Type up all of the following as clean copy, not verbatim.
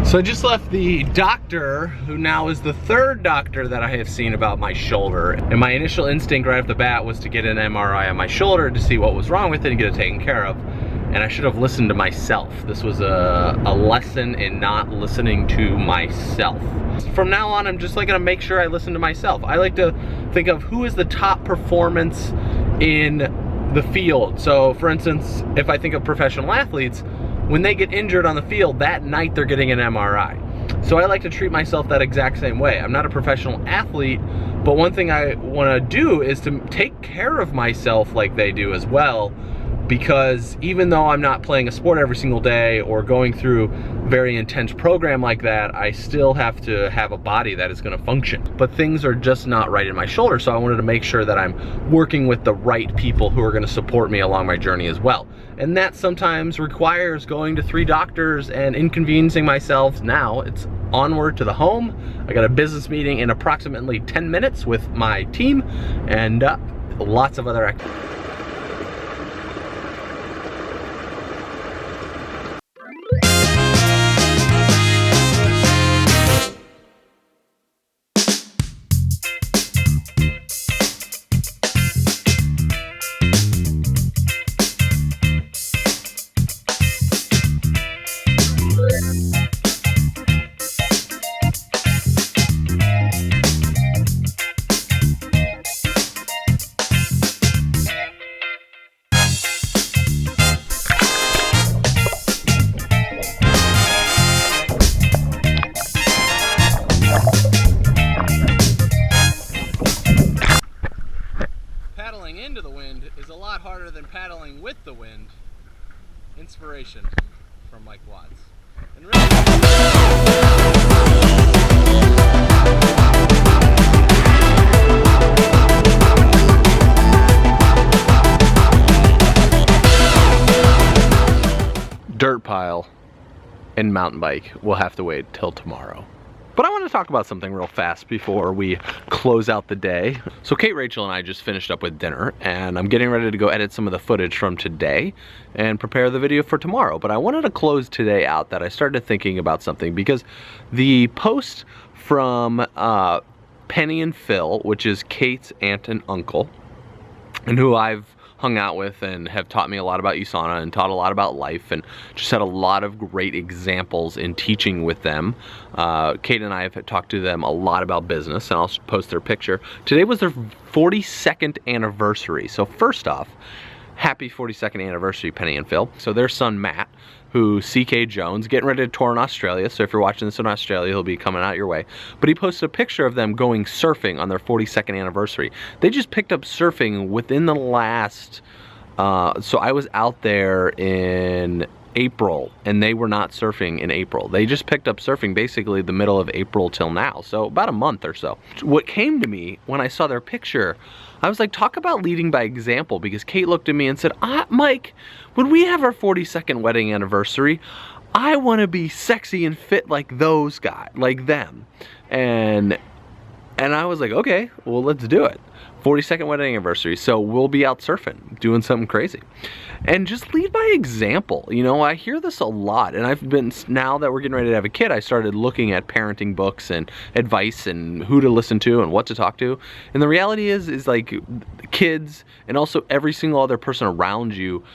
So I just left the doctor, who now is the third doctor that I have seen about my shoulder. And my initial instinct right off the bat was to get an MRI on my shoulder to see what was wrong with it and get it taken care of. And I should have listened to myself. This was a lesson in not listening to myself. From now on, I'm just like gonna make sure I listen to myself. I like to think of who is the top performance in the field. So for instance, if I think of professional athletes, when they get injured on the field, that night they're getting an MRI. So I like to treat myself that exact same way. I'm not a professional athlete, but one thing I wanna do is to take care of myself like they do as well, because even though I'm not playing a sport every single day or going through a very intense program like that, I still have to have a body that is gonna function. But things are just not right in my shoulder, so I wanted to make sure that I'm working with the right people who are gonna support me along my journey as well. And that sometimes requires going to 3 doctors and inconveniencing myself. Now it's onward to the home. I got a business meeting in approximately 10 minutes with my team and lots of other activities. Paddling into the wind is a lot harder than paddling with the wind. Inspiration from Mike Watts. And dirt pile and mountain bike will have to wait till tomorrow. But I want to talk about something real fast before we close out the day. So Kate, Rachel, and I just finished up with dinner, and I'm getting ready to go edit some of the footage from today and prepare the video for tomorrow. But I wanted to close today out that I started thinking about something, because the post from Penny and Phil, which is Kate's aunt and uncle, and who I've hung out with and have taught me a lot about USANA and taught a lot about life and just had a lot of great examples in teaching with them. Kate and I have talked to them a lot about business, and I'll post their picture. Today was their 42nd anniversary. So first off, happy 42nd anniversary, Penny and Phil. So their son, Matt, who CK Jones, getting ready to tour in Australia. So if you're watching this in Australia, he'll be coming out your way. But he posted a picture of them going surfing on their 42nd anniversary. They just picked up surfing within the last, so I was out there in April, and they were not surfing in April. They just picked up surfing basically the middle of April till now, so about a month or so. What came to me when I saw their picture, I was like, talk about leading by example, because Kate looked at me and said, Mike, when we have our 42nd wedding anniversary, I want to be sexy and fit like those guys, like them. And I was like, okay, well, let's do it. 42nd wedding anniversary, so we'll be out surfing, doing something crazy. And just lead by example. You know, I hear this a lot, and I've been, now that we're getting ready to have a kid, I started looking at parenting books and advice and who to listen to and what to talk to. And the reality is like kids and also every single other person around you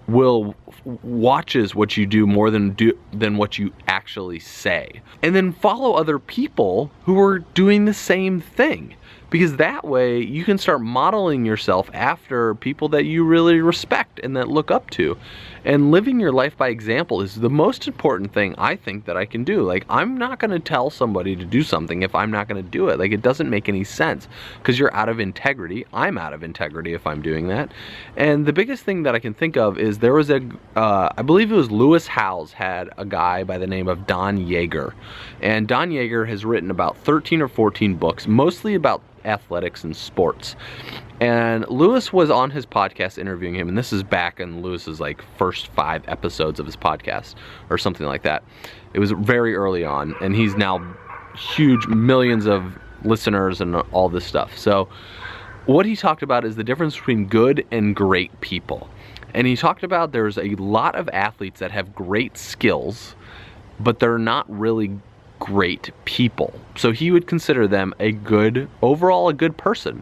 watches what you do more than what you actually say. And then follow other people who are doing the same thing, because that way you can start modeling yourself after people that you really respect and that look up to. And living your life by example is the most important thing I think that I can do. Like, I'm not going to tell somebody to do something if I'm not going to do it. Like, it doesn't make any sense, because you're out of integrity. I'm out of integrity if I'm doing that. And the biggest thing that I can think of is there was I believe it was Lewis Howes had a guy by the name of Don Yeager. And Don Yeager has written about 13 or 14 books, mostly about athletics and sports. And Lewis was on his podcast interviewing him, and this is back in Lewis's like first 5 episodes of his podcast or something like that. It was very early on, and he's now huge, millions of listeners and all this stuff. So what he talked about is the difference between good and great people. And he talked about there's a lot of athletes that have great skills but they're not really great people. So he would consider them overall a good person.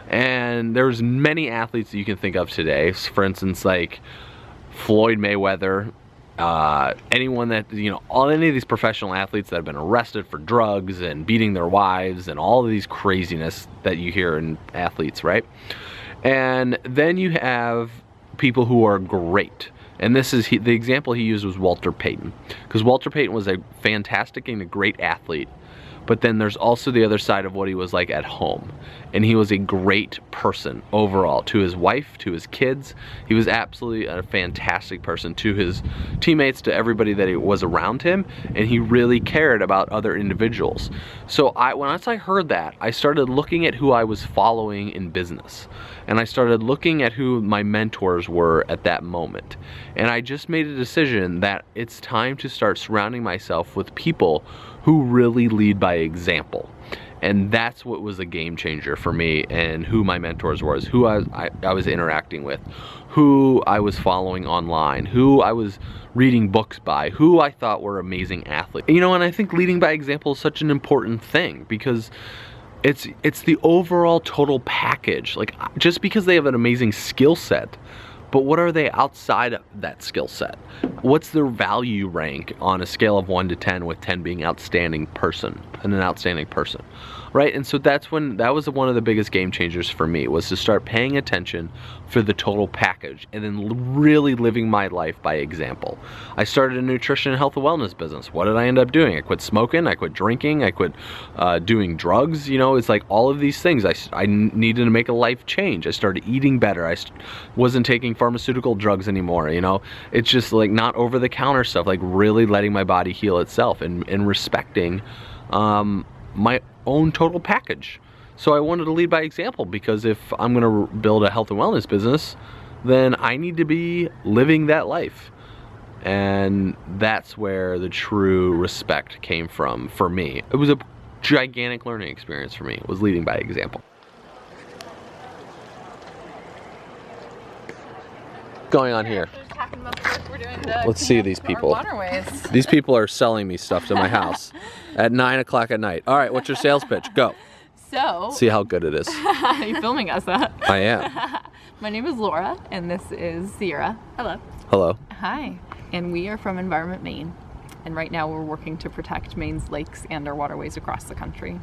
And there's many athletes that you can think of today. For instance, like Floyd Mayweather, anyone that, any of these professional athletes that have been arrested for drugs and beating their wives and all of these craziness that you hear in athletes, right? And then you have people who are great. And this is the example he used was Walter Payton, because Walter Payton was a fantastic and a great athlete, but then there's also the other side of what he was like at home. And he was a great person overall to his wife, to his kids. He was absolutely a fantastic person to his teammates, to everybody that was around him, and he really cared about other individuals. So once I heard that, I started looking at who I was following in business, and I started looking at who my mentors were at that moment. And I just made a decision that it's time to start surrounding myself with people who really lead by example. And that's what was a game changer for me, and who my mentors was, who I was interacting with, who I was following online, who I was reading books by, who I thought were amazing athletes. And I think leading by example is such an important thing, because it's the overall total package. Like, just because they have an amazing skill set, but what are they outside of that skill set? What's their value rank on a scale of 1 to 10, with 10 being outstanding person and an outstanding person, right? And so that was one of the biggest game changers for me, was to start paying attention for the total package and then really living my life by example. I started a nutrition and health and wellness business. What did I end up doing? I quit smoking, I quit drinking, I quit doing drugs. It's like all of these things. I needed to make a life change. I started eating better. I wasn't taking pharmaceutical drugs anymore. It's just like not over-the-counter stuff, like really letting my body heal itself and respecting my own total package. So I wanted to lead by example, because if I'm going to build a health and wellness business, then I need to be living that life. And that's where the true respect came from for me. It was a gigantic learning experience for me. It was leading by example. Going on here? Let's see these people. These people are selling me stuff to my house at 9 o'clock at night. All right, what's your sales pitch? Go. So, see how good it is. Are you filming us? I am. My name is Laura, and this is Sierra. Hello. Hello. Hi. And we are from Environment Maine. And right now we're working to protect Maine's lakes and our waterways across the country.